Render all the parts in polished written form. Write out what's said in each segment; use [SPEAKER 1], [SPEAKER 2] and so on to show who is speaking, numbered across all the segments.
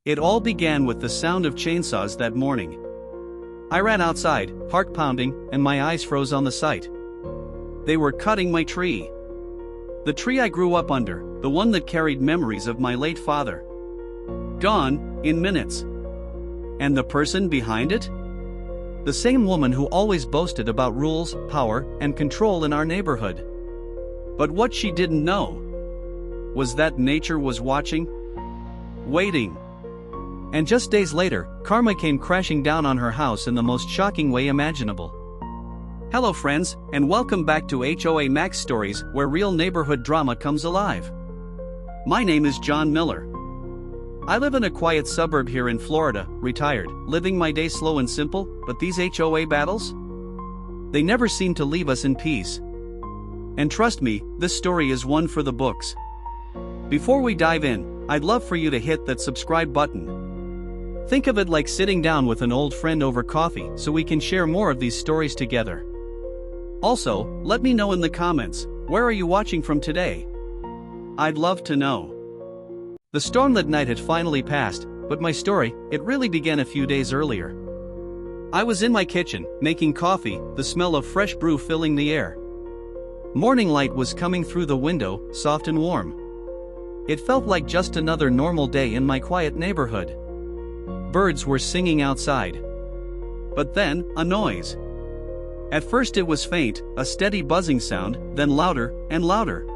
[SPEAKER 1] It all began with the sound of chainsaws that morning. I ran outside, heart pounding, and my eyes froze on the sight. They were cutting my tree. The tree I grew up under, the one that carried memories of my late father. Gone, in minutes. And the person behind it? The same woman who always boasted about rules, power, and control in our neighborhood. But what she didn't know was that nature was watching, waiting. And just days later, karma came crashing down on her house in the most shocking way imaginable. Hello friends, and welcome back to HOA Max Stories, where real neighborhood drama comes alive. My name is John Miller. I live in a quiet suburb here in Florida, retired, living my day slow and simple, but these HOA battles? They never seem to leave us in peace. And trust me, this story is one for the books. Before we dive in, I'd love for you to hit that subscribe button. Think of it like sitting down with an old friend over coffee so we can share more of these stories together. Also, let me know in the comments, where are you watching from today? I'd love to know. The stormlit night had finally passed, but my story, it really began a few days earlier. I was in my kitchen, making coffee, the smell of fresh brew filling the air. Morning light was coming through the window, soft and warm. It felt like just another normal day in my quiet neighborhood. Birds were singing outside. But then, a noise. At first it was faint, a steady buzzing sound, then louder and louder.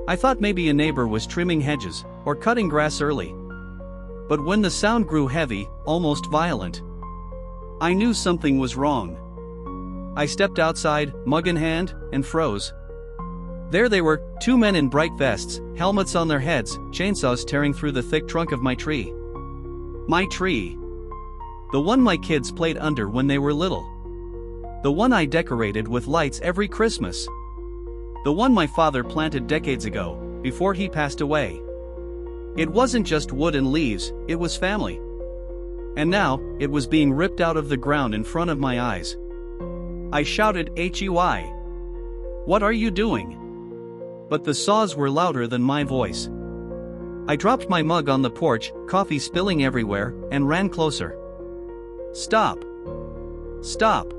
[SPEAKER 1] I thought maybe a neighbor was trimming hedges, or cutting grass early. But when the sound grew heavy, almost violent, I knew something was wrong. I stepped outside, mug in hand, and froze. There they were, two men in bright vests, helmets on their heads, chainsaws tearing through the thick trunk of my tree. My tree. The one my kids played under when they were little. The one I decorated with lights every Christmas. The one my father planted decades ago, before he passed away. It wasn't just wood and leaves, it was family. And now, it was being ripped out of the ground in front of my eyes. I shouted, "HOA! What are you doing?" But the saws were louder than my voice. I dropped my mug on the porch, coffee spilling everywhere, and ran closer. "Stop! Stop!"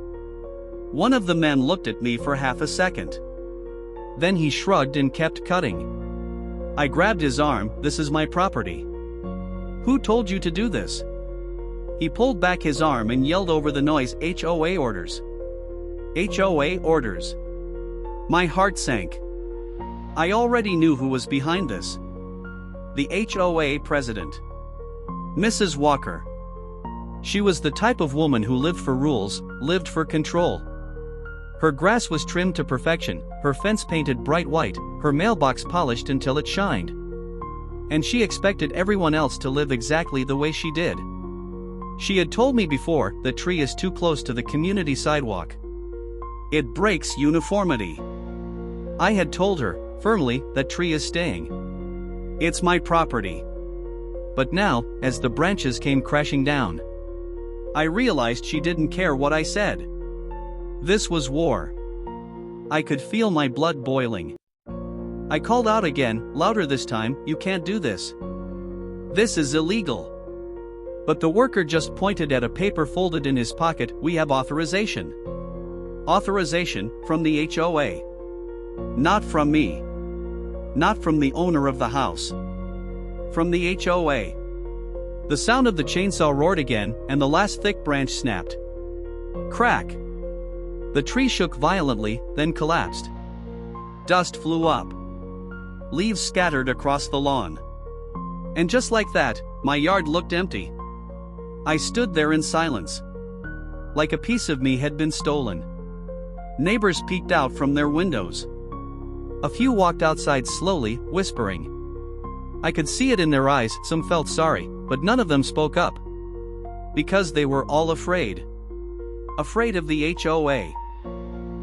[SPEAKER 1] One of the men looked at me for half a second. Then he shrugged and kept cutting. I grabbed his arm, "This is my property. Who told you to do this?" He pulled back his arm and yelled over the noise, "HOA orders. HOA orders." My heart sank. I already knew who was behind this. The HOA president. Mrs. Walker. She was the type of woman who lived for rules, lived for control. Her grass was trimmed to perfection, her fence painted bright white, her mailbox polished until it shined. And she expected everyone else to live exactly the way she did. She had told me before, the tree is too close to the community sidewalk. It breaks uniformity. I had told her, firmly, that tree is staying. It's my property. But now, as the branches came crashing down, I realized she didn't care what I said. This was war. I could feel my blood boiling. I called out again, louder this time, "You can't do this. This is illegal." But the worker just pointed at a paper folded in his pocket, "We have authorization." Authorization from the HOA. Not from me. Not from the owner of the house. From the HOA. The sound of the chainsaw roared again, and the last thick branch snapped. Crack. The tree shook violently, then collapsed. Dust flew up. Leaves scattered across the lawn. And just like that, my yard looked empty. I stood there in silence. Like a piece of me had been stolen. Neighbors peeked out from their windows. A few walked outside slowly, whispering. I could see it in their eyes, some felt sorry, but none of them spoke up. Because they were all afraid. Afraid of the HOA.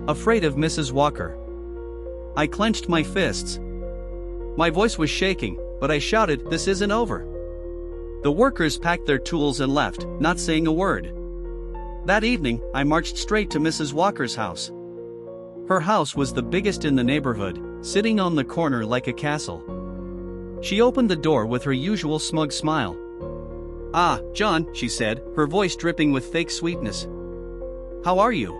[SPEAKER 1] Afraid of Mrs. Walker. I clenched my fists. My voice was shaking, but I shouted, "This isn't over." The workers packed their tools and left, not saying a word. That evening, I marched straight to Mrs. Walker's house. Her house was the biggest in the neighborhood, sitting on the corner like a castle. She opened the door with her usual smug smile. "Ah, John," she said, her voice dripping with fake sweetness. "How are you?"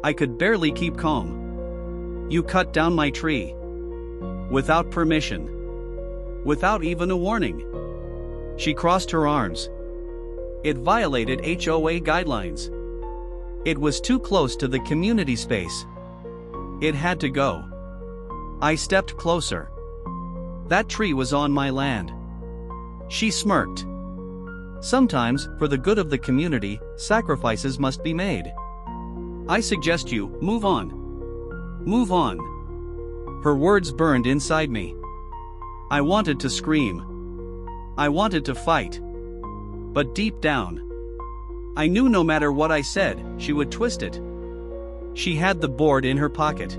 [SPEAKER 1] I could barely keep calm. "You cut down my tree. Without permission. Without even a warning." She crossed her arms. "It violated HOA guidelines. It was too close to the community space. It had to go." I stepped closer. "That tree was on my land." She smirked. "Sometimes, for the good of the community, sacrifices must be made. I suggest you move on. Move on." Her words burned inside me. I wanted to scream. I wanted to fight. But deep down, I knew no matter what I said, she would twist it. She had the board in her pocket.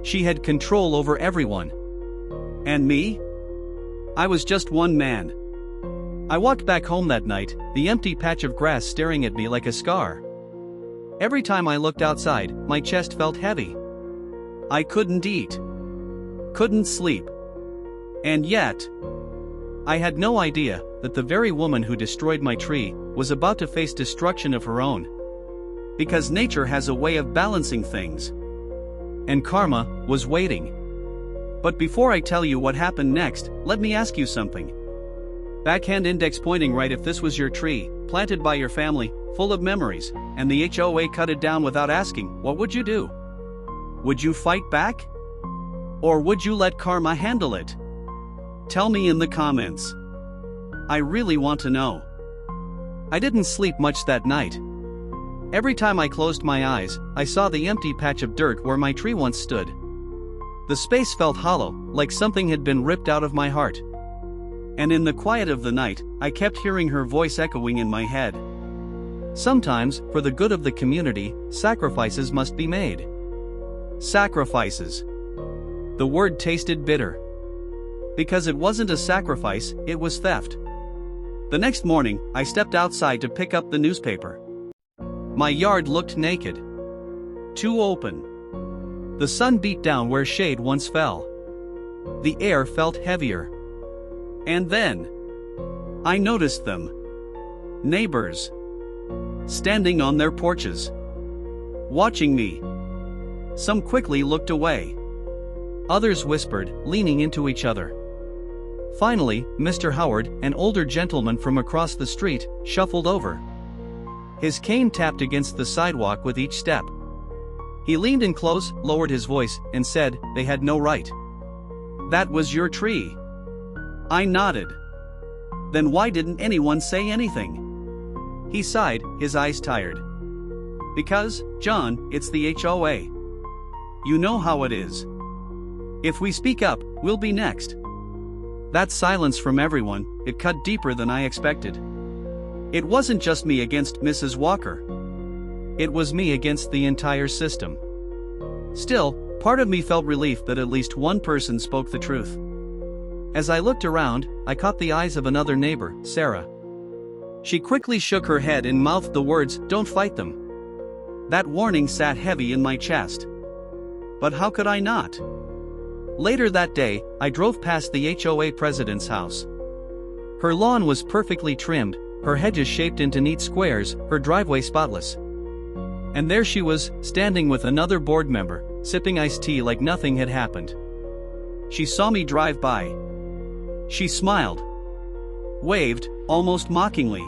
[SPEAKER 1] She had control over everyone. And me? I was just one man. I walked back home that night, the empty patch of grass staring at me like a scar. Every time I looked outside, my chest felt heavy. I couldn't eat. Couldn't sleep. And yet, I had no idea that the very woman who destroyed my tree was about to face destruction of her own. Because nature has a way of balancing things. And karma was waiting. But before I tell you what happened next, let me ask you something. Backhand index pointing right. If this was your tree, planted by your family, full of memories, and the HOA cut it down without asking, what would you do? Would you fight back? Or would you let karma handle it? Tell me in the comments. I really want to know. I didn't sleep much that night. Every time I closed my eyes, I saw the empty patch of dirt where my tree once stood. The space felt hollow, like something had been ripped out of my heart. And in the quiet of the night, I kept hearing her voice echoing in my head. Sometimes, for the good of the community, sacrifices must be made. Sacrifices. The word tasted bitter. Because it wasn't a sacrifice, it was theft. The next morning, I stepped outside to pick up the newspaper. My yard looked naked. Too open. The sun beat down where shade once fell. The air felt heavier. And then, I noticed them. Neighbors. Standing on their porches. Watching me. Some quickly looked away. Others whispered, leaning into each other. Finally, Mr. Howard, an older gentleman from across the street, shuffled over. His cane tapped against the sidewalk with each step. He leaned in close, lowered his voice, and said, "They had no right." "That was your tree." I nodded. "Then why didn't anyone say anything?" He sighed, his eyes tired. "Because, John, it's the HOA. You know how it is. If we speak up, we'll be next." That silence from everyone, it cut deeper than I expected. It wasn't just me against Mrs. Walker. It was me against the entire system. Still, part of me felt relief that at least one person spoke the truth. As I looked around, I caught the eyes of another neighbor, Sarah. She quickly shook her head and mouthed the words, "Don't fight them." That warning sat heavy in my chest. But how could I not? Later that day, I drove past the HOA president's house. Her lawn was perfectly trimmed, her hedges shaped into neat squares, her driveway spotless. And there she was, standing with another board member, sipping iced tea like nothing had happened. She saw me drive by. She smiled. Waved, almost mockingly.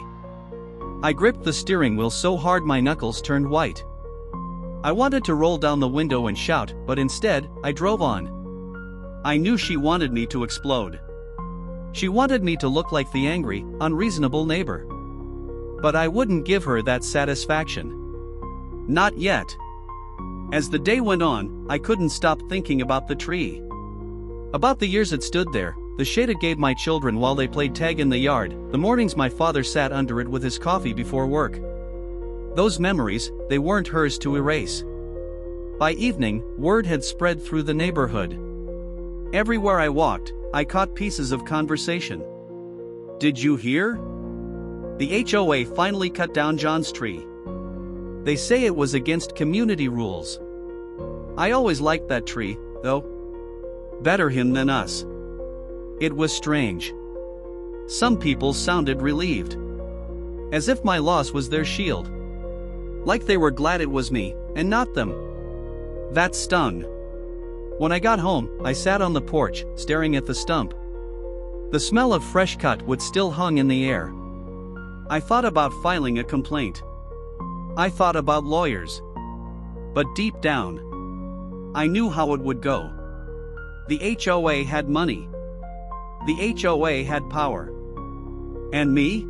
[SPEAKER 1] I gripped the steering wheel so hard my knuckles turned white. I wanted to roll down the window and shout, but instead, I drove on. I knew she wanted me to explode. She wanted me to look like the angry, unreasonable neighbor. But I wouldn't give her that satisfaction. Not yet. As the day went on, I couldn't stop thinking about the tree. About the years it stood there, the shade it gave my children while they played tag in the yard, the mornings my father sat under it with his coffee before work. Those memories, they weren't hers to erase. By evening, word had spread through the neighborhood. Everywhere I walked, I caught pieces of conversation. "Did you hear? The HOA finally cut down John's tree. They say it was against community rules. I always liked that tree, though. Better him than us." It was strange. Some people sounded relieved. As if my loss was their shield. Like they were glad it was me, and not them. That stung. When I got home, I sat on the porch, staring at the stump. The smell of fresh cut wood still hung in the air. I thought about filing a complaint. I thought about lawyers. But deep down, I knew how it would go. The HOA had money. The HOA had power. And me?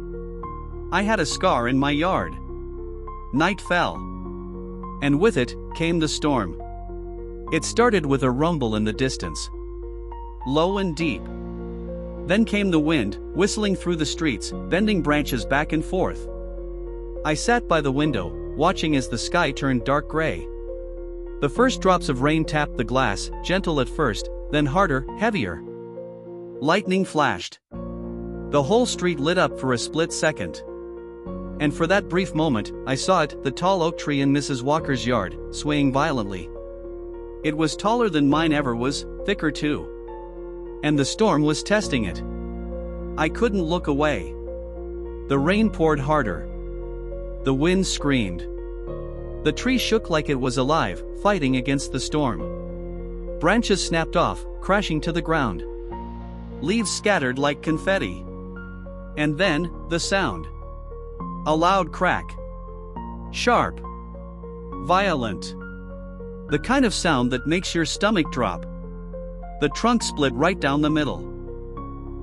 [SPEAKER 1] I had a scar in my yard. Night fell. And with it came the storm. It started with a rumble in the distance. Low and deep. Then came the wind, whistling through the streets, bending branches back and forth. I sat by the window, watching as the sky turned dark gray. The first drops of rain tapped the glass, gentle at first, then harder, heavier. Lightning flashed. The whole street lit up for a split second. And for that brief moment, I saw it, the tall oak tree in Mrs. Walker's yard, swaying violently. It was taller than mine ever was, thicker too. And the storm was testing it. I couldn't look away. The rain poured harder. The wind screamed. The tree shook like it was alive, fighting against the storm. Branches snapped off, crashing to the ground. Leaves scattered like confetti. And then, the sound. A loud crack. Sharp. Violent. The kind of sound that makes your stomach drop. The trunk split right down the middle.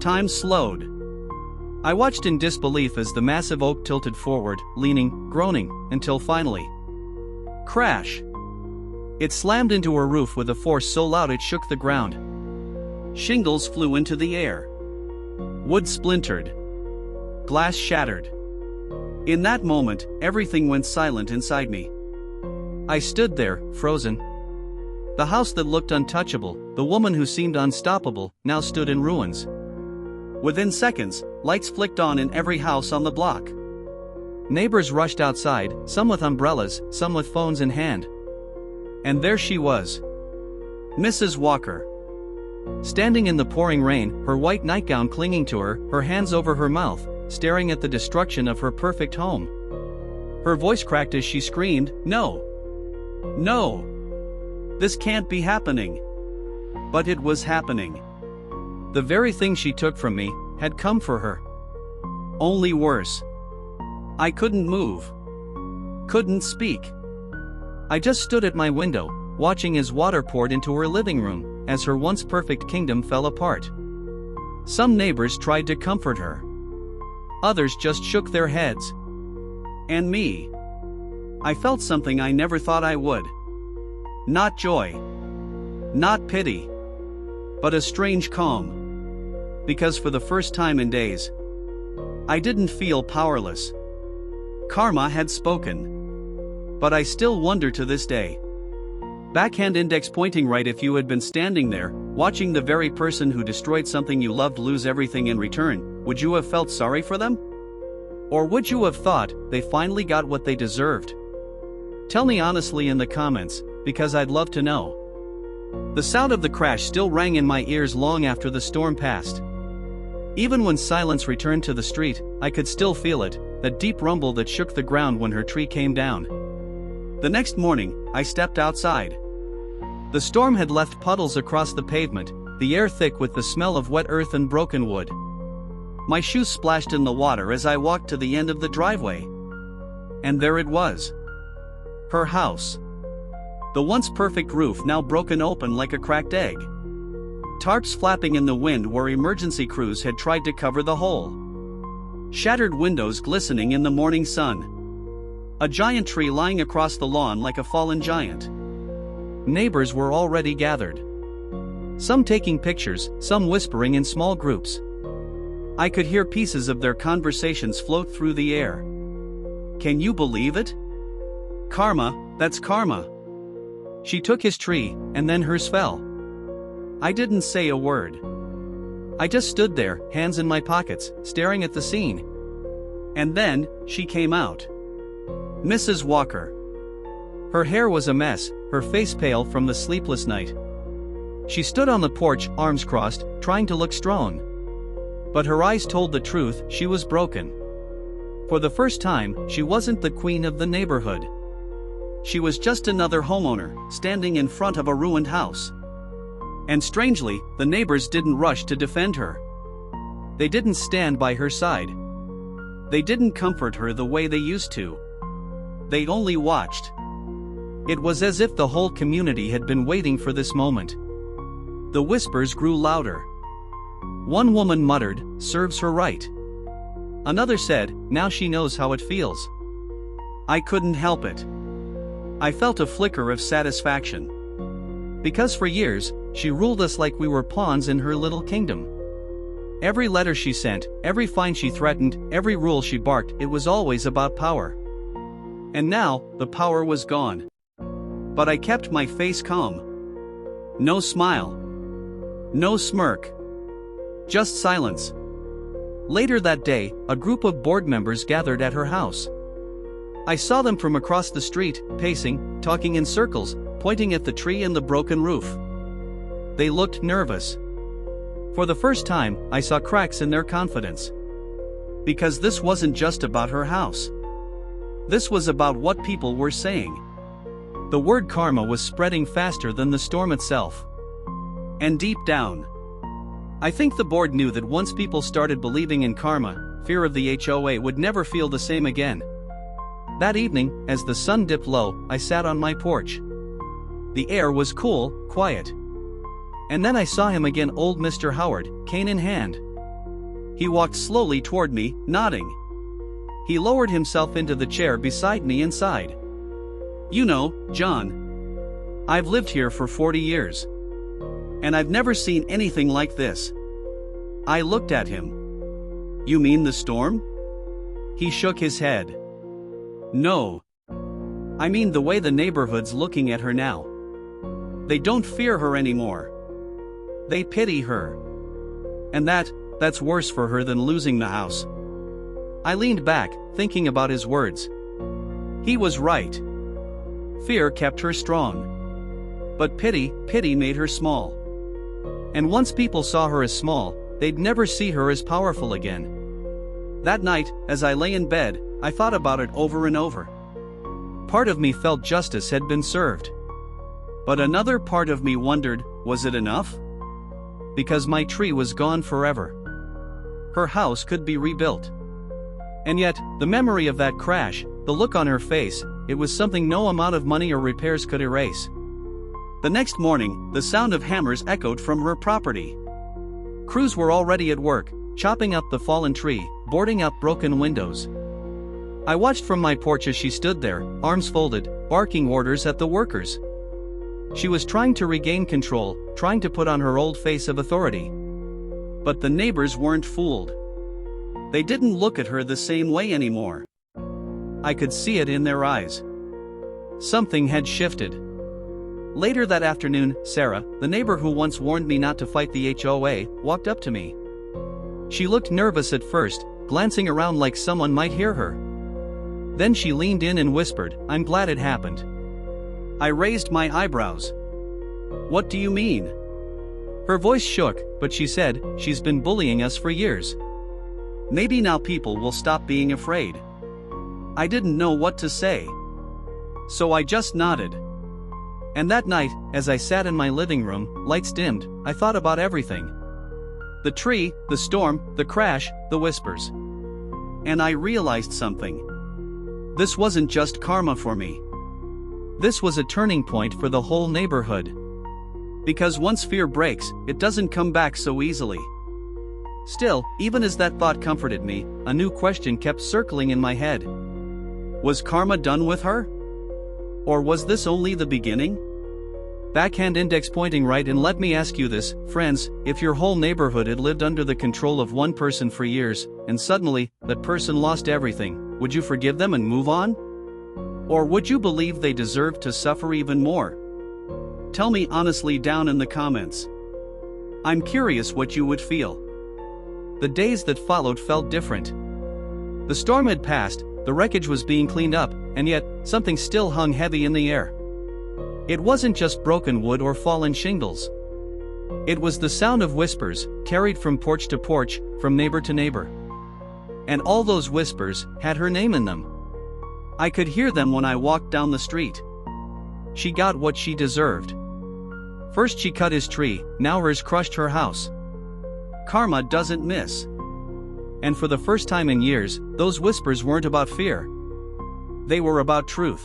[SPEAKER 1] Time slowed. I watched in disbelief as the massive oak tilted forward, leaning, groaning, until finally. Crash! It slammed into her roof with a force so loud it shook the ground. Shingles flew into the air. Wood splintered. Glass shattered. In that moment, everything went silent inside me. I stood there, frozen. The house that looked untouchable, the woman who seemed unstoppable, now stood in ruins. Within seconds, lights flicked on in every house on the block. Neighbors rushed outside, some with umbrellas, some with phones in hand. And there she was. Mrs. Walker. Standing in the pouring rain, her white nightgown clinging to her, her hands over her mouth, staring at the destruction of her perfect home. Her voice cracked as she screamed, "No! No! This can't be happening!" But it was happening. The very thing she took from me had come for her. Only worse. I couldn't move. Couldn't speak. I just stood at my window, watching as water poured into her living room, as her once perfect kingdom fell apart. Some neighbors tried to comfort her. Others just shook their heads. And me. I felt something I never thought I would. Not joy. Not pity. But a strange calm. Because for the first time in days, I didn't feel powerless. Karma had spoken. But I still wonder to this day. Backhand index pointing right, if you had been standing there, watching the very person who destroyed something you loved lose everything in return, would you have felt sorry for them? Or would you have thought they finally got what they deserved? Tell me honestly in the comments, because I'd love to know. The sound of the crash still rang in my ears long after the storm passed. Even when silence returned to the street, I could still feel it, that deep rumble that shook the ground when her tree came down. The next morning, I stepped outside. The storm had left puddles across the pavement, the air thick with the smell of wet earth and broken wood. My shoes splashed in the water as I walked to the end of the driveway. And there it was. Her house. The once perfect roof now broken open like a cracked egg. Tarps flapping in the wind where emergency crews had tried to cover the hole. Shattered windows glistening in the morning sun. A giant tree lying across the lawn like a fallen giant. Neighbors were already gathered. Some taking pictures, some whispering in small groups. I could hear pieces of their conversations float through the air. Can you believe it? Karma, that's karma. She took his tree, and then hers fell. I didn't say a word. I just stood there, hands in my pockets, staring at the scene. And then, she came out. Mrs. Walker. Her hair was a mess, her face pale from the sleepless night. She stood on the porch, arms crossed, trying to look strong. But her eyes told the truth, she was broken. For the first time, she wasn't the queen of the neighborhood. She was just another homeowner, standing in front of a ruined house. And strangely, the neighbors didn't rush to defend her. They didn't stand by her side. They didn't comfort her the way they used to. They only watched. It was as if the whole community had been waiting for this moment. The whispers grew louder. One woman muttered, "Serves her right." Another said, "Now she knows how it feels." I couldn't help it. I felt a flicker of satisfaction. Because for years, she ruled us like we were pawns in her little kingdom. Every letter she sent, every fine she threatened, every rule she barked, it was always about power. And now, the power was gone. But I kept my face calm. No smile. No smirk. Just silence. Later that day, a group of board members gathered at her house. I saw them from across the street, pacing, talking in circles, pointing at the tree and the broken roof. They looked nervous. For the first time, I saw cracks in their confidence. Because this wasn't just about her house. This was about what people were saying. The word karma was spreading faster than the storm itself. And deep down, I think the board knew that once people started believing in karma, fear of the HOA would never feel the same again. That evening, as the sun dipped low, I sat on my porch. The air was cool, quiet. And then I saw him again, old Mr. Howard, cane in hand. He walked slowly toward me, nodding. He lowered himself into the chair beside me and sighed. "You know, John, I've lived here for 40 years. And I've never seen anything like this." I looked at him. "You mean the storm?" He shook his head. "No. I mean the way the neighborhood's looking at her now. They don't fear her anymore. They pity her. And that's worse for her than losing the house." I leaned back, thinking about his words. He was right. Fear kept her strong. But pity made her small. And once people saw her as small, they'd never see her as powerful again. That night, as I lay in bed, I thought about it over and over. Part of me felt justice had been served. But another part of me wondered, was it enough? Because my tree was gone forever. Her house could be rebuilt. And yet, the memory of that crash, the look on her face, it was something no amount of money or repairs could erase. The next morning, the sound of hammers echoed from her property. Crews were already at work, chopping up the fallen tree, boarding up broken windows. I watched from my porch as she stood there, arms folded, barking orders at the workers. She was trying to regain control, trying to put on her old face of authority. But the neighbors weren't fooled. They didn't look at her the same way anymore. I could see it in their eyes. Something had shifted. Later that afternoon, Sarah, the neighbor who once warned me not to fight the HOA, walked up to me. She looked nervous at first, glancing around like someone might hear her. Then she leaned in and whispered, "I'm glad it happened." I raised my eyebrows. "What do you mean?" Her voice shook, but she said, "She's been bullying us for years. Maybe now people will stop being afraid." I didn't know what to say. So I just nodded. And that night, as I sat in my living room, lights dimmed, I thought about everything. The tree, the storm, the crash, the whispers. And I realized something. This wasn't just karma for me. This was a turning point for the whole neighborhood. Because once fear breaks, it doesn't come back so easily. Still, even as that thought comforted me, a new question kept circling in my head. Was karma done with her? Or was this only the beginning? Backhand index pointing right. And let me ask you this, friends, if your whole neighborhood had lived under the control of one person for years, and suddenly, that person lost everything, would you forgive them and move on? Or would you believe they deserved to suffer even more? Tell me honestly down in the comments. I'm curious what you would feel. The days that followed felt different. The storm had passed, the wreckage was being cleaned up, and yet, something still hung heavy in the air. It wasn't just broken wood or fallen shingles. It was the sound of whispers, carried from porch to porch, from neighbor to neighbor. And all those whispers had her name in them. I could hear them when I walked down the street. She got what she deserved. First she cut his tree, now hers crushed her house. Karma doesn't miss. And for the first time in years, those whispers weren't about fear. They were about truth.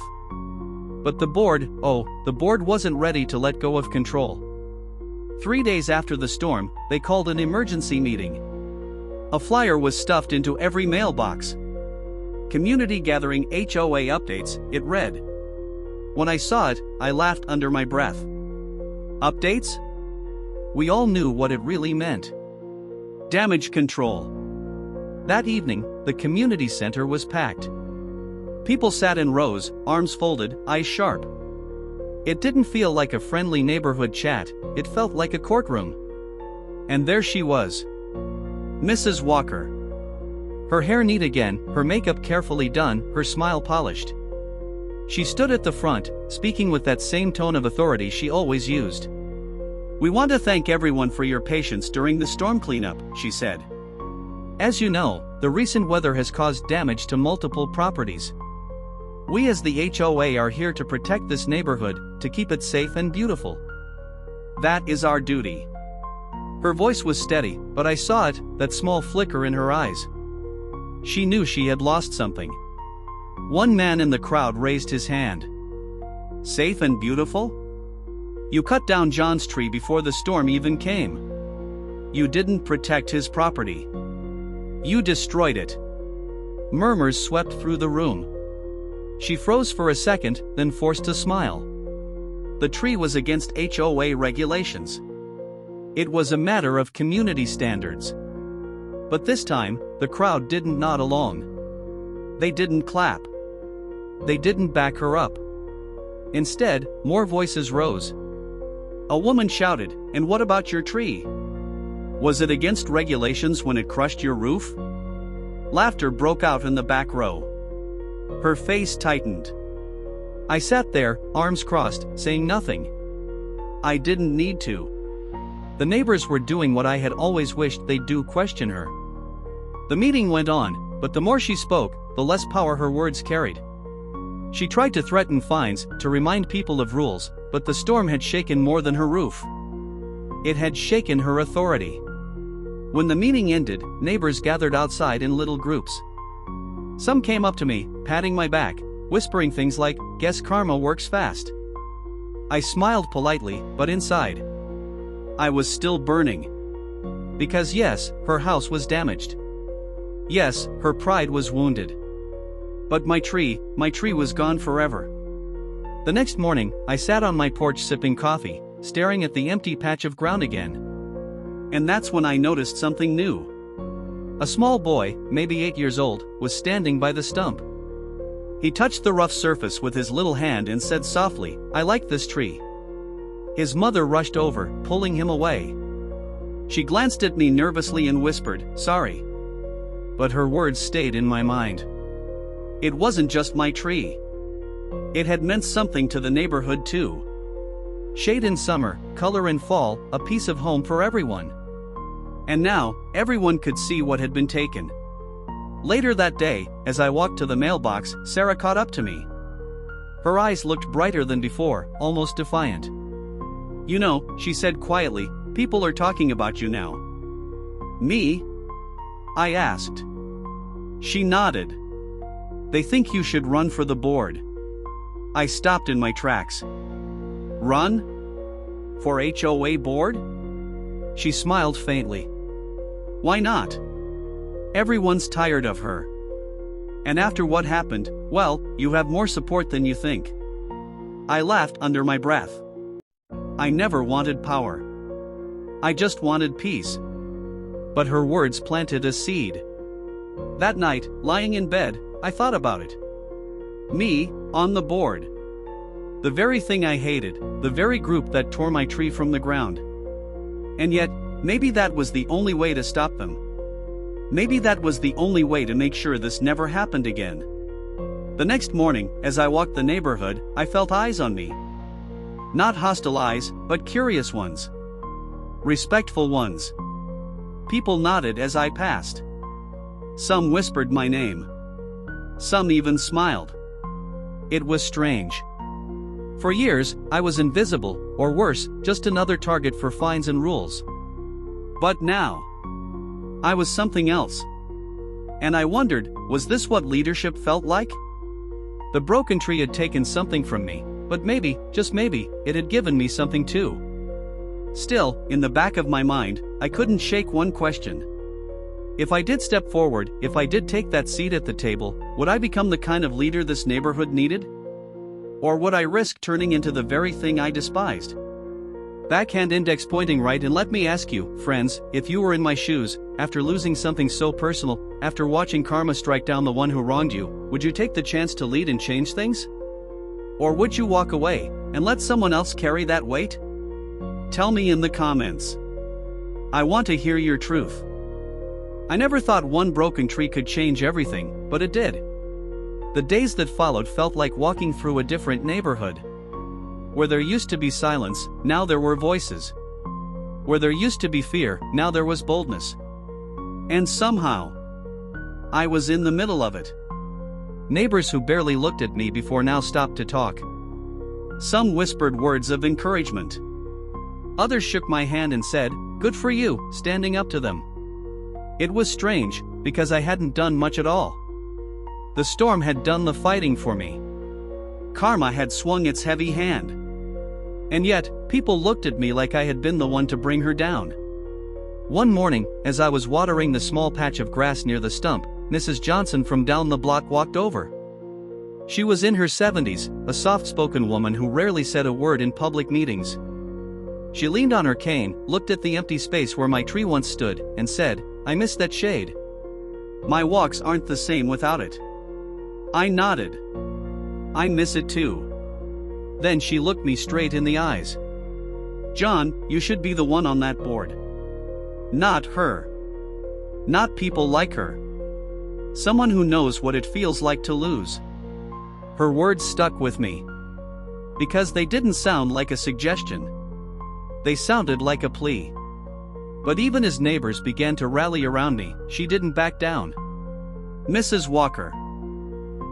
[SPEAKER 1] But the board wasn't ready to let go of control. 3 days after the storm, they called an emergency meeting. A flyer was stuffed into every mailbox. Community gathering HOA updates, it read. When I saw it, I laughed under my breath. Updates? We all knew what it really meant. Damage control. That evening, the community center was packed. People sat in rows, arms folded, eyes sharp. It didn't feel like a friendly neighborhood chat, it felt like a courtroom. And there she was. Mrs. Walker. Her hair neat again, her makeup carefully done, her smile polished. She stood at the front, speaking with that same tone of authority she always used. We want to thank everyone for your patience during the storm cleanup, she said. As you know, the recent weather has caused damage to multiple properties. We as the HOA are here to protect this neighborhood, to keep it safe and beautiful. That is our duty. Her voice was steady, but I saw it, that small flicker in her eyes. She knew she had lost something. One man in the crowd raised his hand. Safe and beautiful? You cut down John's tree before the storm even came. You didn't protect his property. You destroyed it. Murmurs swept through the room. She froze for a second, then forced a smile. The tree was against HOA regulations. It was a matter of community standards. But this time, the crowd didn't nod along. They didn't clap. They didn't back her up. Instead, more voices rose. A woman shouted, "And what about your tree? Was it against regulations when it crushed your roof?" Laughter broke out in the back row. Her face tightened. I sat there, arms crossed, saying nothing. I didn't need to. The neighbors were doing what I had always wished they'd do, question her. The meeting went on, but the more she spoke, the less power her words carried. She tried to threaten fines, to remind people of rules, but the storm had shaken more than her roof. It had shaken her authority. When the meeting ended, neighbors gathered outside in little groups. Some came up to me, patting my back, whispering things like, "Guess karma works fast." I smiled politely, but inside, I was still burning. Because yes, her house was damaged. Yes, her pride was wounded. But my tree was gone forever. The next morning, I sat on my porch sipping coffee, staring at the empty patch of ground again. And that's when I noticed something new. A small boy, maybe 8 years old, was standing by the stump. He touched the rough surface with his little hand and said softly, "I like this tree." His mother rushed over, pulling him away. She glanced at me nervously and whispered, "Sorry." But her words stayed in my mind. It wasn't just my tree. It had meant something to the neighborhood too. Shade in summer, color in fall, a piece of home for everyone. And now, everyone could see what had been taken. Later that day, as I walked to the mailbox, Sarah caught up to me. Her eyes looked brighter than before, almost defiant. "You know," she said quietly, "people are talking about you now." "Me?" I asked. She nodded. "They think you should run for the board." I stopped in my tracks. "Run? For HOA board?" She smiled faintly. "Why not? Everyone's tired of her. And after what happened, well, you have more support than you think." I laughed under my breath. I never wanted power. I just wanted peace. But her words planted a seed. That night, lying in bed, I thought about it. Me, on the board. The very thing I hated, the very group that tore my tree from the ground. And yet, maybe that was the only way to stop them. Maybe that was the only way to make sure this never happened again. The next morning, as I walked the neighborhood, I felt eyes on me. Not hostile eyes, but curious ones. respectful ones. People nodded as I passed. Some whispered my name. Some even smiled. It was strange. For years, I was invisible, or worse, just another target for fines and rules. But now, I was something else. And I wondered, was this what leadership felt like? The broken tree had taken something from me, but maybe, just maybe, it had given me something too. Still, in the back of my mind, I couldn't shake one question. If I did step forward, if I did take that seat at the table, would I become the kind of leader this neighborhood needed? Or would I risk turning into the very thing I despised? Backhand index pointing right. And let me ask you, friends, if you were in my shoes, after losing something so personal, after watching karma strike down the one who wronged you, would you take the chance to lead and change things? Or would you walk away, and let someone else carry that weight? Tell me in the comments. I want to hear your truth. I never thought one broken tree could change everything, but it did. The days that followed felt like walking through a different neighborhood. Where there used to be silence, now there were voices. Where there used to be fear, now there was boldness. And somehow, I was in the middle of it. Neighbors who barely looked at me before now stopped to talk. Some whispered words of encouragement. Others shook my hand and said, "Good for you," standing up to them. It was strange, because I hadn't done much at all. The storm had done the fighting for me. Karma had swung its heavy hand. And yet, people looked at me like I had been the one to bring her down. One morning, as I was watering the small patch of grass near the stump, Mrs. Johnson from down the block walked over. She was in her 70s, a soft-spoken woman who rarely said a word in public meetings. She leaned on her cane, looked at the empty space where my tree once stood, and said, "I miss that shade. My walks aren't the same without it." I nodded. I miss it too. Then she looked me straight in the eyes. "John, you should be the one on that board. Not her. Not people like her. Someone who knows what it feels like to lose." Her words stuck with me. Because they didn't sound like a suggestion. They sounded like a plea. But even as neighbors began to rally around me, she didn't back down. Mrs. Walker.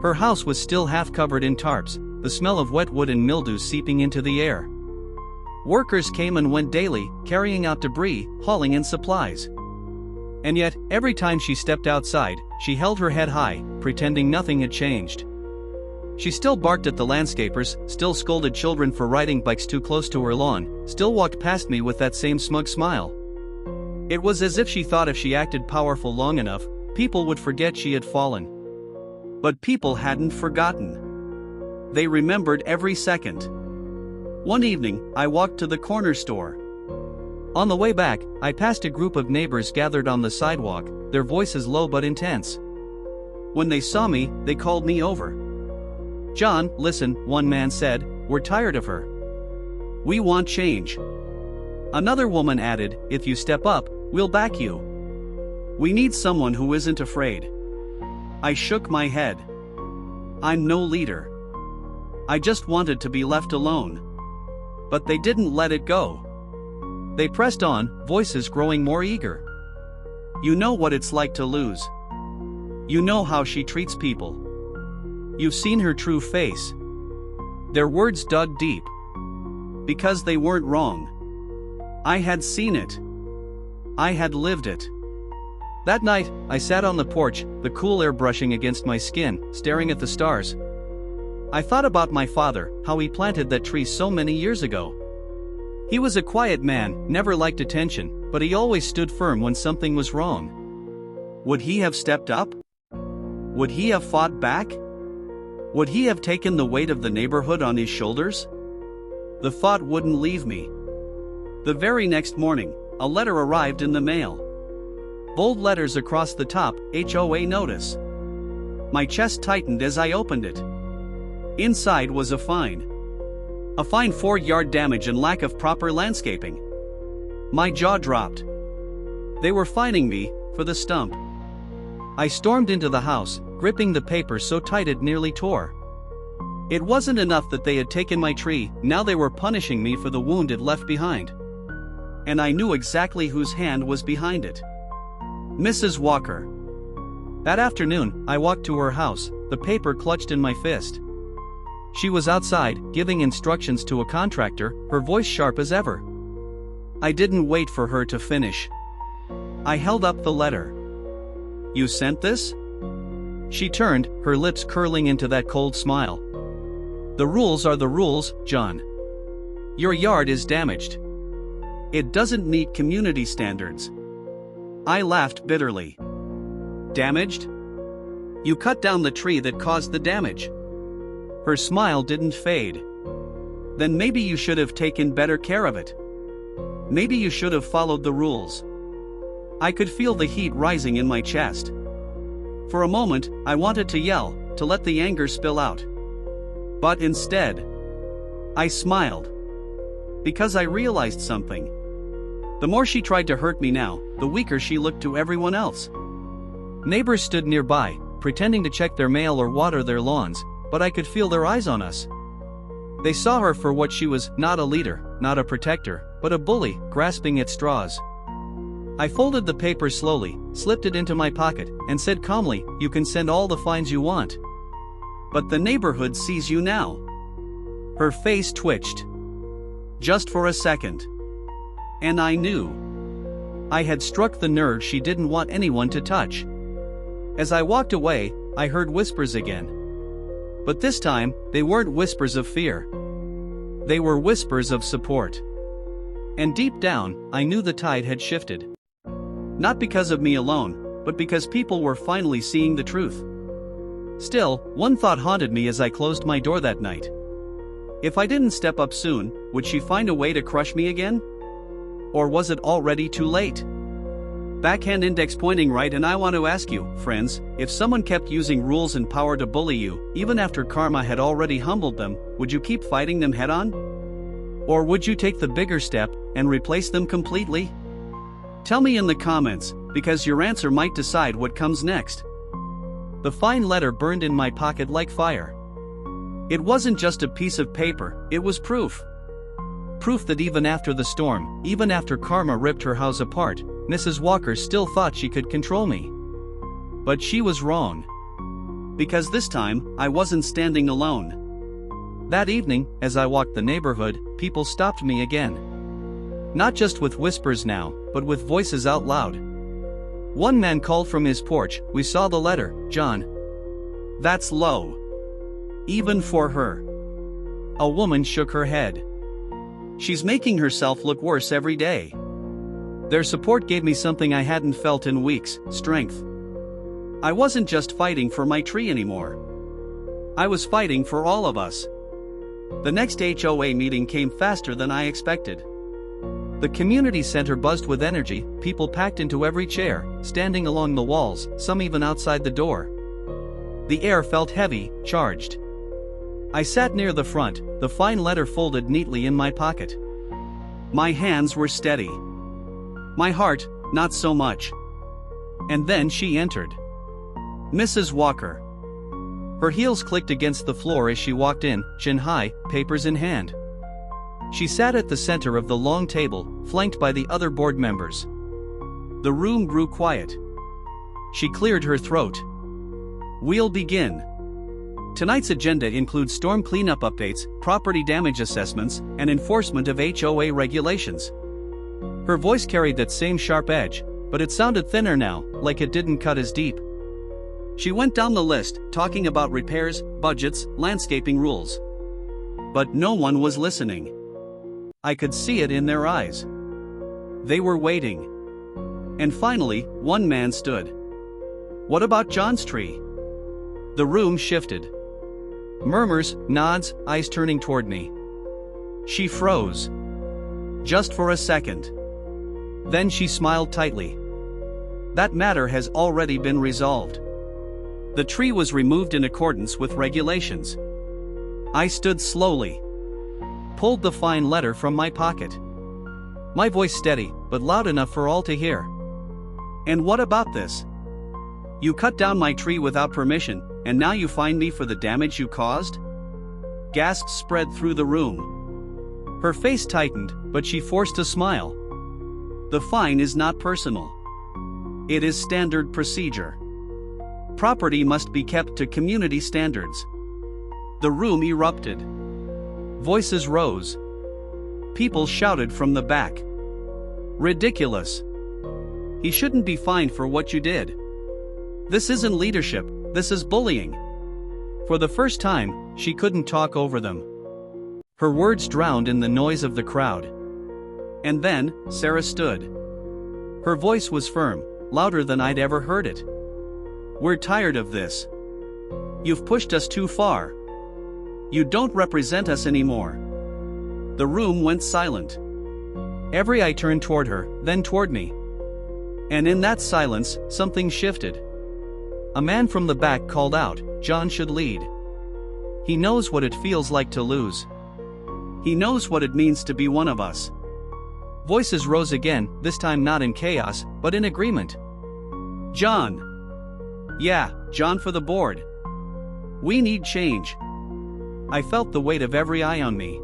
[SPEAKER 1] Her house was still half covered in tarps, the smell of wet wood and mildew seeping into the air. Workers came and went daily, carrying out debris, hauling in supplies. And yet, every time she stepped outside, she held her head high, pretending nothing had changed. She still barked at the landscapers, still scolded children for riding bikes too close to her lawn, still walked past me with that same smug smile. It was as if she thought if she acted powerful long enough, people would forget she had fallen. But people hadn't forgotten. They remembered every second. One evening, I walked to the corner store. On the way back, I passed a group of neighbors gathered on the sidewalk, their voices low but intense. When they saw me, they called me over. "John, listen," one man said, "we're tired of her. We want change." Another woman added, "If you step up, we'll back you. We need someone who isn't afraid." I shook my head. I'm no leader. I just wanted to be left alone. But they didn't let it go. They pressed on, voices growing more eager. "You know what it's like to lose. You know how she treats people. You've seen her true face." Their words dug deep. Because they weren't wrong. I had seen it. I had lived it. That night, I sat on the porch, the cool air brushing against my skin, staring at the stars. I thought about my father, how he planted that tree so many years ago. He was a quiet man, never liked attention, but he always stood firm when something was wrong. Would he have stepped up? Would he have fought back? Would he have taken the weight of the neighborhood on his shoulders? The thought wouldn't leave me. The very next morning, a letter arrived in the mail. Bold letters across the top, HOA notice. My chest tightened as I opened it. Inside was a fine. A fine for yard damage and lack of proper landscaping. My jaw dropped. They were fining me for the stump. I stormed into the house, gripping the paper so tight it nearly tore. It wasn't enough that they had taken my tree, now they were punishing me for the wound it left behind. and I knew exactly whose hand was behind it. Mrs. Walker. That afternoon, I walked to her house, the paper clutched in my fist. She was outside, giving instructions to a contractor, her voice sharp as ever. I didn't wait for her to finish. I held up the letter. "You sent this?" She turned, her lips curling into that cold smile. "The rules are the rules, John. Your yard is damaged. It doesn't meet community standards." I laughed bitterly. "Damaged? You cut down the tree that caused the damage." Her smile didn't fade. "Then maybe you should have taken better care of it. Maybe you should have followed the rules." I could feel the heat rising in my chest. For a moment, I wanted to yell, to let the anger spill out. But instead, I smiled. Because I realized something. The more she tried to hurt me now, the weaker she looked to everyone else. Neighbors stood nearby, pretending to check their mail or water their lawns, but I could feel their eyes on us. They saw her for what she was, not a leader, not a protector, but a bully, grasping at straws. I folded the paper slowly, slipped it into my pocket, and said calmly, "You can send all the fines you want. But the neighborhood sees you now." Her face twitched. Just for a second. And I knew. I had struck the nerve she didn't want anyone to touch. As I walked away, I heard whispers again. But this time, they weren't whispers of fear. They were whispers of support. And deep down, I knew the tide had shifted. Not because of me alone, but because people were finally seeing the truth. Still, one thought haunted me as I closed my door that night. If I didn't step up soon, would she find a way to crush me again? Or was it already too late? Backhand index pointing right, and I want to ask you, friends, if someone kept using rules and power to bully you, even after karma had already humbled them, would you keep fighting them head on? Or would you take the bigger step and replace them completely? Tell me in the comments, because your answer might decide what comes next. The fine letter burned in my pocket like fire. It wasn't just a piece of paper, it was proof. Proof that even after the storm, even after karma ripped her house apart, Mrs. Walker still thought she could control me. But she was wrong. Because this time, I wasn't standing alone. That evening, as I walked the neighborhood, people stopped me again. Not just with whispers now, but with voices out loud. One man called from his porch, "We saw the letter, John." That's low. Even for her. A woman shook her head. She's making herself look worse every day. Their support gave me something I hadn't felt in weeks, strength. I wasn't just fighting for my tree anymore. I was fighting for all of us. The next HOA meeting came faster than I expected. The community center buzzed with energy, people packed into every chair, standing along the walls, some even outside the door. The air felt heavy, charged. I sat near the front, the fine letter folded neatly in my pocket. My hands were steady. My heart, not so much. And then she entered. Mrs. Walker. Her heels clicked against the floor as she walked in, chin high, papers in hand. She sat at the center of the long table, flanked by the other board members. The room grew quiet. She cleared her throat. "We'll begin. Tonight's agenda includes storm cleanup updates, property damage assessments, and enforcement of HOA regulations." Her voice carried that same sharp edge, but it sounded thinner now, like it didn't cut as deep. She went down the list, talking about repairs, budgets, landscaping rules. But no one was listening. I could see it in their eyes. They were waiting. And finally, one man stood. "What about John's tree?" The room shifted. Murmurs, nods, eyes turning toward me. She froze. Just for a second. Then she smiled tightly. "That matter has already been resolved. The tree was removed in accordance with regulations." I stood slowly. Pulled the fine letter from my pocket. My voice steady, but loud enough for all to hear. "And what about this? You cut down my tree without permission, and now you fine me for the damage you caused?" Gasps spread through the room. Her face tightened, but she forced a smile. The fine is not personal. It is standard procedure. Property must be kept to community standards. The room erupted. Voices rose. People shouted from the back. Ridiculous. He shouldn't be fined for what you did. This isn't leadership, this is bullying. For the first time, she couldn't talk over them. Her words drowned in the noise of the crowd. And then, Sarah stood. Her voice was firm, louder than I'd ever heard it. We're tired of this. You've pushed us too far. You don't represent us anymore. The room went silent. Every eye turned toward her, then toward me. And in that silence, something shifted. A man from the back called out, "John should lead. He knows what it feels like to lose. He knows what it means to be one of us." Voices rose again, this time not in chaos, but in agreement. "John. Yeah, John for the board. We need change." I felt the weight of every eye on me.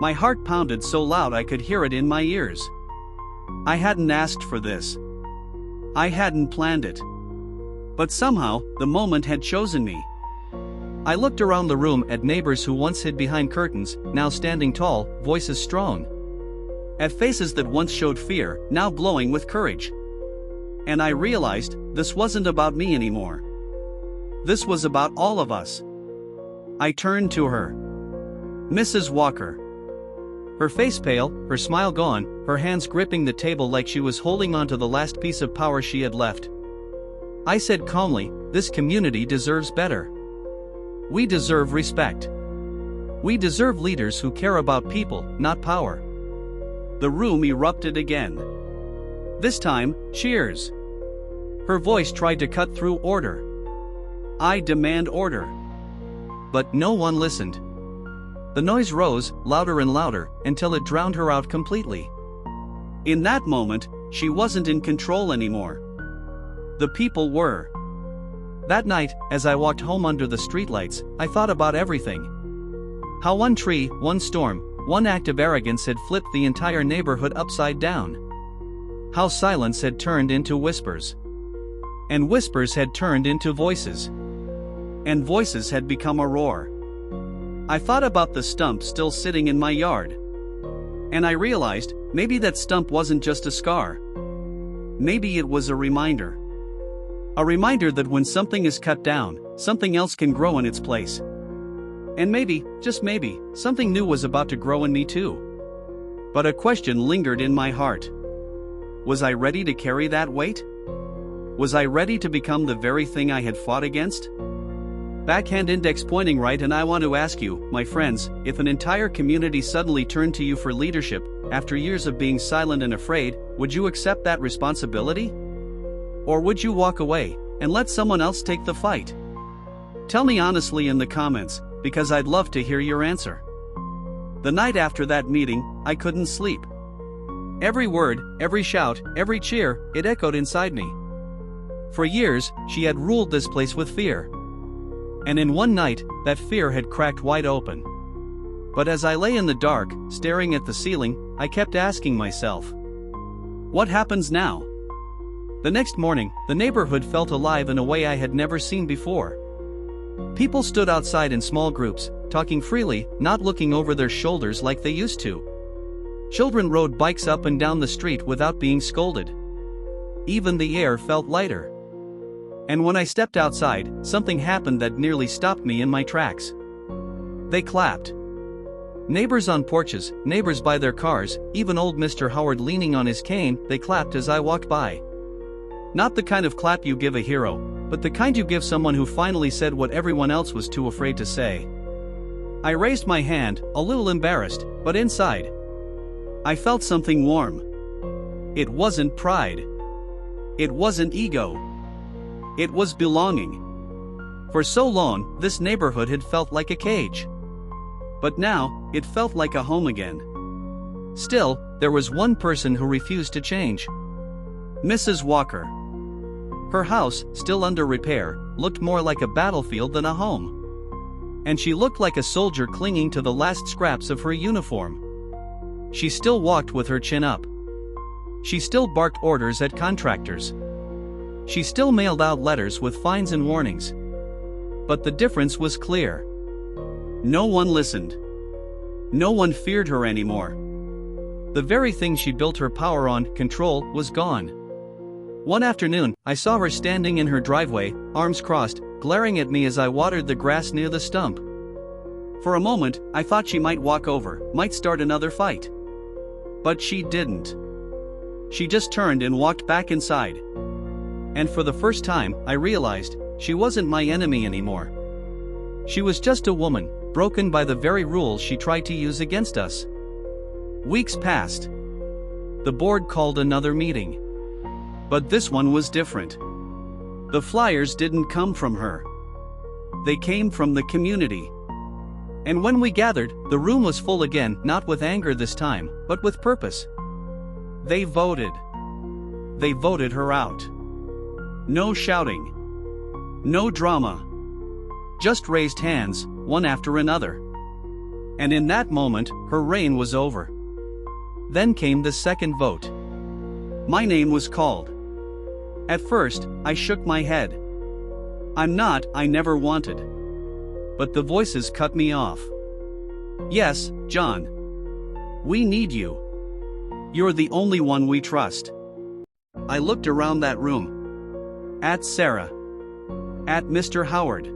[SPEAKER 1] My heart pounded so loud I could hear it in my ears. I hadn't asked for this. I hadn't planned it. But somehow, the moment had chosen me. I looked around the room at neighbors who once hid behind curtains, now standing tall, voices strong. At faces that once showed fear, now glowing with courage. And I realized, this wasn't about me anymore. This was about all of us. I turned to her. Mrs. Walker. Her face pale, her smile gone, her hands gripping the table like she was holding on to the last piece of power she had left. I said calmly, "This community deserves better. We deserve respect. We deserve leaders who care about people, not power." The room erupted again. This time, cheers. Her voice tried to cut through order. "I demand order." But no one listened. The noise rose, louder and louder, until it drowned her out completely. In that moment, she wasn't in control anymore. The people were. That night, as I walked home under the streetlights, I thought about everything. How one tree, one storm, one act of arrogance had flipped the entire neighborhood upside down. How silence had turned into whispers. And whispers had turned into voices. And voices had become a roar. I thought about the stump still sitting in my yard. And I realized, maybe that stump wasn't just a scar. Maybe it was a reminder. A reminder that when something is cut down, something else can grow in its place. And maybe, just maybe, something new was about to grow in me too. But a question lingered in my heart. Was I ready to carry that weight? Was I ready to become the very thing I had fought against? Backhand index pointing right, and I want to ask you, my friends, if an entire community suddenly turned to you for leadership, after years of being silent and afraid, would you accept that responsibility? Or would you walk away, and let someone else take the fight? Tell me honestly in the comments, because I'd love to hear your answer. The night after that meeting, I couldn't sleep. Every word, every shout, every cheer, it echoed inside me. For years, she had ruled this place with fear. And in one night, that fear had cracked wide open. But as I lay in the dark, staring at the ceiling, I kept asking myself, what happens now? The next morning, the neighborhood felt alive in a way I had never seen before. People stood outside in small groups, talking freely, not looking over their shoulders like they used to. Children rode bikes up and down the street without being scolded. Even the air felt lighter. And when I stepped outside, something happened that nearly stopped me in my tracks. They clapped. Neighbors on porches, neighbors by their cars, even old Mr. Howard leaning on his cane, they clapped as I walked by. Not the kind of clap you give a hero, but the kind you give someone who finally said what everyone else was too afraid to say. I raised my hand, a little embarrassed, but inside, I felt something warm. It wasn't pride. It wasn't ego. It was belonging. For so long, this neighborhood had felt like a cage. But now, it felt like a home again. Still, there was one person who refused to change. Mrs. Walker. Her house, still under repair, looked more like a battlefield than a home. And she looked like a soldier clinging to the last scraps of her uniform. She still walked with her chin up. She still barked orders at contractors. She still mailed out letters with fines and warnings. But the difference was clear. No one listened. No one feared her anymore. The very thing she built her power on, control, was gone. One afternoon, I saw her standing in her driveway, arms crossed, glaring at me as I watered the grass near the stump. For a moment, I thought she might walk over, might start another fight. But she didn't. She just turned and walked back inside. And for the first time, I realized she wasn't my enemy anymore. She was just a woman, broken by the very rules she tried to use against us. Weeks passed. The board called another meeting. But this one was different. The flyers didn't come from her. They came from the community. And when we gathered, the room was full again, not with anger this time, but with purpose. They voted. They voted her out. No shouting. No drama. Just raised hands, one after another. And in that moment, her reign was over. Then came the second vote. My name was called. At first, I shook my head. I never wanted. But the voices cut me off. Yes, John. We need you. You're the only one we trust. I looked around that room. At Sarah. At Mr. Howard.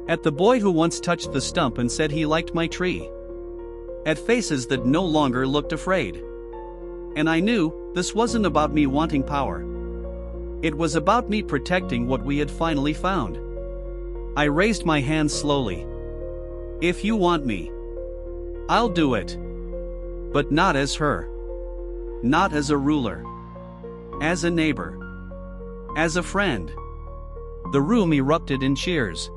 [SPEAKER 1] At the boy who once touched the stump and said he liked my tree. At faces that no longer looked afraid. And I knew this wasn't about me wanting power. It was about me protecting what we had finally found. I raised my hand slowly. If you want me, I'll do it. But not as her. Not as a ruler. As a neighbor. As a friend. The room erupted in cheers.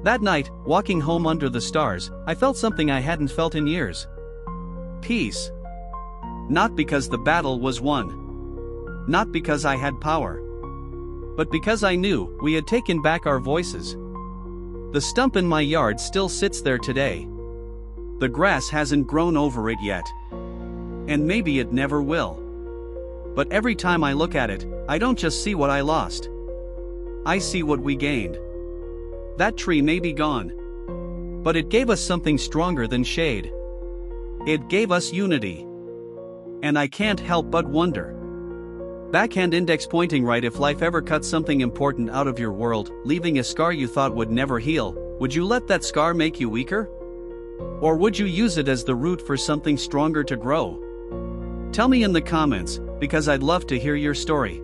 [SPEAKER 1] That night, walking home under the stars, I felt something I hadn't felt in years. Peace. Not because the battle was won. Not because I had power. But because I knew we had taken back our voices. The stump in my yard still sits there today. The grass hasn't grown over it yet. And maybe it never will. But every time I look at it, I don't just see what I lost. I see what we gained. That tree may be gone. But it gave us something stronger than shade. It gave us unity. And I can't help but wonder. Backhand index pointing right. If life ever cut something important out of your world, leaving a scar you thought would never heal, would you let that scar make you weaker? Or would you use it as the root for something stronger to grow? Tell me in the comments, because I'd love to hear your story.